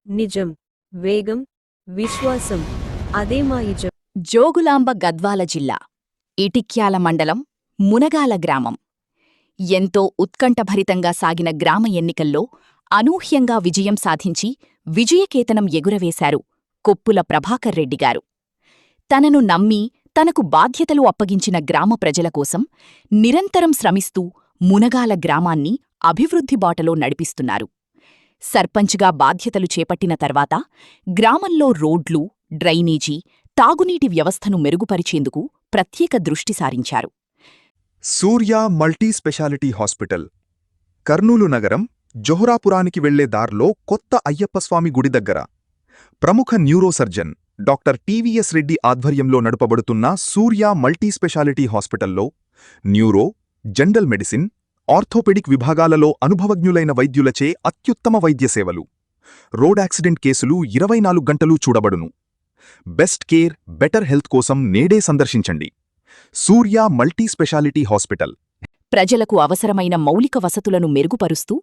నిజం, వేగం, విశ్వాసం అదే మా ఇజం. జోగులాంబ గద్వాల జిల్లా ఇటిక్యాల మండలం మునగాల గ్రామం. ఎంతో ఉత్కంఠభరితంగా సాగిన గ్రామ ఎన్నికల్లో అనూహ్యంగా విజయం సాధించి విజయకేతనం ఎగురవేశారు కొప్పుల ప్రభాకర్ రెడ్డిగారు. తనను నమ్మి తనకు బాధ్యతలు అప్పగించిన గ్రామ ప్రజల కోసం నిరంతరం శ్రమిస్తూ మునగాల గ్రామాన్ని అభివృద్ధి బాటలో నడిపిస్తున్నారు. సర్పంచ్గా బాధ్యతలు చేపట్టిన తర్వాత గ్రామంలో రోడ్లు, డ్రైనేజీ, తాగునీటి వ్యవస్థను మెరుగుపరిచేందుకు ప్రత్యేక దృష్టి సారించారు. సూర్య మల్టీ స్పెషాలిటీ హాస్పిటల్, కర్నూలు నగరం జొహరాపురానికి వెళ్లే దారిలో కొత్త అయ్యప్పస్వామి గుడి దగ్గర ప్రముఖ న్యూరోసర్జన్ డాక్టర్ టీవీఎస్ రెడ్డి ఆధ్వర్యంలో నడుపబడుతున్న సూర్య మల్టీ స్పెషాలిటీ హాస్పిటల్లో న్యూరో, జనరల్ మెడిసిన్, ఆర్థోపెడిక్ విభాగాలలో అనుభవజ్ఞులైన వైద్యులచే అత్యుత్తమ వైద్య సేవలు. రోడ్ యాక్సిడెంట్ కేసులు 24 గంటలు చూడబడును. బెస్ట్ కేర్, బెటర్ హెల్త్ కోసం నేడే సందర్శించండి సూర్య మల్టీ స్పెషాలిటీ హాస్పిటల్. ప్రజలకు అవసరమైన మౌలిక వసతులను మెరుగుపరుస్తూ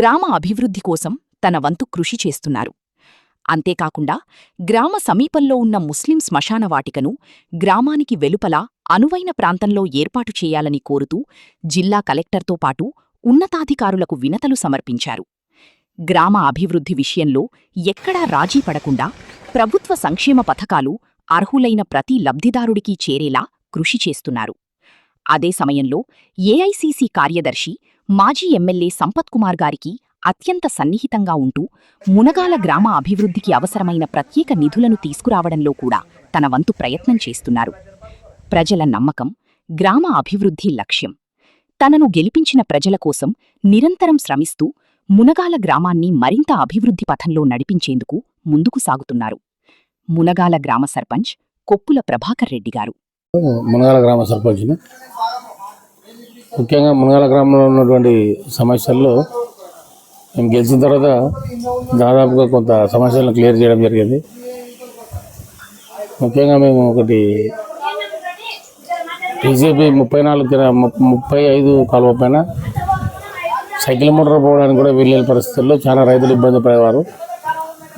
గ్రామ అభివృద్ధి కోసం తన వంతు కృషి చేస్తున్నారు. అంతేకాకుండా గ్రామ సమీపంలో ఉన్న ముస్లిం శ్మశానవాటికను గ్రామానికి వెలుపల అనువైన ప్రాంతంలో ఏర్పాటు చేయాలని కోరుతూ జిల్లా కలెక్టర్తో పాటు ఉన్నతాధికారులకు వినతలు సమర్పించారు. గ్రామ అభివృద్ధి విషయంలో ఎక్కడా రాజీ పడకుండా ప్రభుత్వ సంక్షేమ పథకాలు అర్హులైన ప్రతి లబ్ధిదారుడికీ చేరేలా కృషి చేస్తున్నారు. అదే సమయంలో ఏఐసీసీ కార్యదర్శి, మాజీ ఎమ్మెల్యే సంపత్కుమార్ గారికి అత్యంత సన్నిహితంగా ఉంటూ మునగాల గ్రామ అభివృద్ధికి అవసరమైన ప్రత్యేక నిధులను తీసుకురావడంలో కూడా తన వంతు ప్రయత్నం చేస్తున్నారు. ప్రజల నమ్మకం, గ్రామ అభివృద్ధి లక్ష్యం. తనను గెలిపించిన ప్రజల కోసం నిరంతరం శ్రమిస్తూ మునగాల గ్రామాన్ని మరింత అభివృద్ధి పథంలో నడిపించేందుకు ముందుకు సాగుతున్నారు. మునగాల గ్రామ సర్పంచ్ కొప్పుల ప్రభాకర్ రెడ్డిగారు. మునగాల గ్రామ సర్పంచ్ని ముఖ్యంగా మునగాల గ్రామంలో ఉన్నటువంటి సమస్యల్లో మేము గెలిచిన తర్వాత దాదాపుగా కొంత సమస్యలను క్లియర్ చేయడం జరిగింది. ముఖ్యంగా మేము ఒకటి బీజేపీ 35 కాలువ పైన సైకిల్ మోటార్ పోవడానికి కూడా వీలు లేని పరిస్థితుల్లో చాలా రైతులు ఇబ్బంది పడేవారు.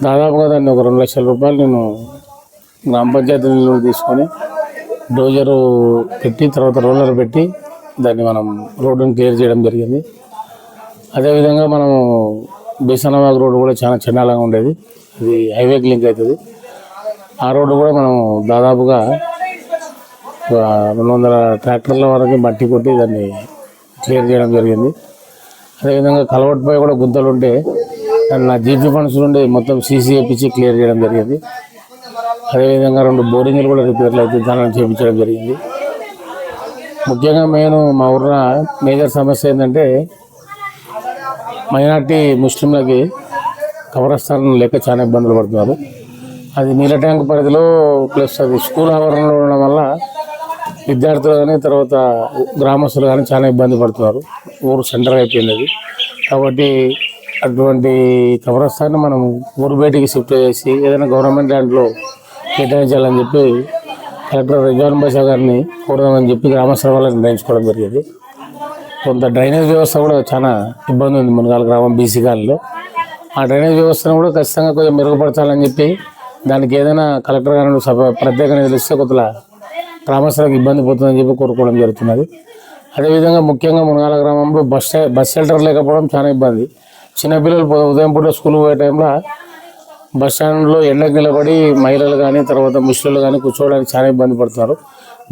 దాదాపుగా దాన్ని ఒక 2 లక్షల రూపాయలు నేను గ్రామ పంచాయతీ నిధులు తీసుకొని డోజరు పెట్టి తర్వాత రోలర్ పెట్టి దాన్ని మనం రోడ్డును క్లియర్ చేయడం జరిగింది. అదేవిధంగా మనం బేసనవాగ్ రోడ్డు కూడా చాలా చండాలంగా ఉండేది, ఇది హైవేకి లింక్ అవుతుంది. ఆ రోడ్డు కూడా మనం దాదాపుగా 200 ట్రాక్టర్ల వరకు మట్టి కొట్టి దాన్ని క్లియర్ చేయడం జరిగింది. అదేవిధంగా కలవట్టుపై కూడా గుంతలు ఉంటే నా జీపీ ఫండ్స్ నుండి మొత్తం సీసీ వేపించి క్లియర్ చేయడం జరిగింది. అదేవిధంగా 2 బోరింగ్లు కూడా రిపేర్లు అయితే దానిని చేయించడం జరిగింది. ముఖ్యంగా మా ఊర్లో మేజర్ సమస్య ఏంటంటే మైనార్టీ ముస్లింలకి కబరస్థానం లేక చాలా ఇబ్బందులు పడుతున్నారు. అది నీళ్ళ ట్యాంక్ పరిధిలో ప్లస్ అది స్కూల్ ఆవరణలో ఉండడం వల్ల విద్యార్థులు కానీ తర్వాత గ్రామస్తులు కానీ చాలా ఇబ్బంది పడుతున్నారు. ఊరు సెంటర్ అయిపోయింది అది. కాబట్టి అటువంటి కబరస్థాన్ని మనం ఊరు బయటికి షిఫ్ట్ చేసి ఏదైనా గవర్నమెంట్ ల్యాండ్లో కేటాయించాలని చెప్పి కలెక్టర్ రిజ్వాన్ బాషా గారిని కోరదామని చెప్పి గ్రామస్తుల వల్ల నిర్ణయించుకోవడం జరిగింది. కొంత డ్రైనేజ్ వ్యవస్థ కూడా చాలా ఇబ్బంది ఉంది మునగాల గ్రామం బీసీ కాలనీలో. ఆ డ్రైనేజ్ వ్యవస్థను కూడా ఖచ్చితంగా కొంచెం మెరుగుపరచాలని చెప్పి దానికి ఏదైనా కలెక్టర్ గారిని ప్రత్యేక నిధులు ఇస్తే కొత్త గ్రామస్తులకు ఇబ్బంది పోతుందని చెప్పి కోరుకోవడం జరుగుతున్నది. అదేవిధంగా ముఖ్యంగా మునగాల గ్రామంలో బస్ షెల్టర్ లేకపోవడం చాలా ఇబ్బంది. చిన్నపిల్లలు ఉదయం పూట స్కూల్ పోయే టైంలో బస్ స్టాండ్లో ఎండకు నిలబడి మహిళలు కానీ తర్వాత ముస్లింలు కానీ కూర్చోవడానికి చాలా ఇబ్బంది పడుతున్నారు.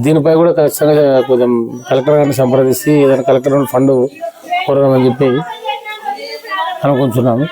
దీనిపై కూడా ఖచ్చితంగా కొంచెం కలెక్టర్ గారిని సంప్రదిస్తే ఏదైనా కలెక్టర్ ఫండ్ కోరదామని చెప్పి అనుకుంటున్నాము.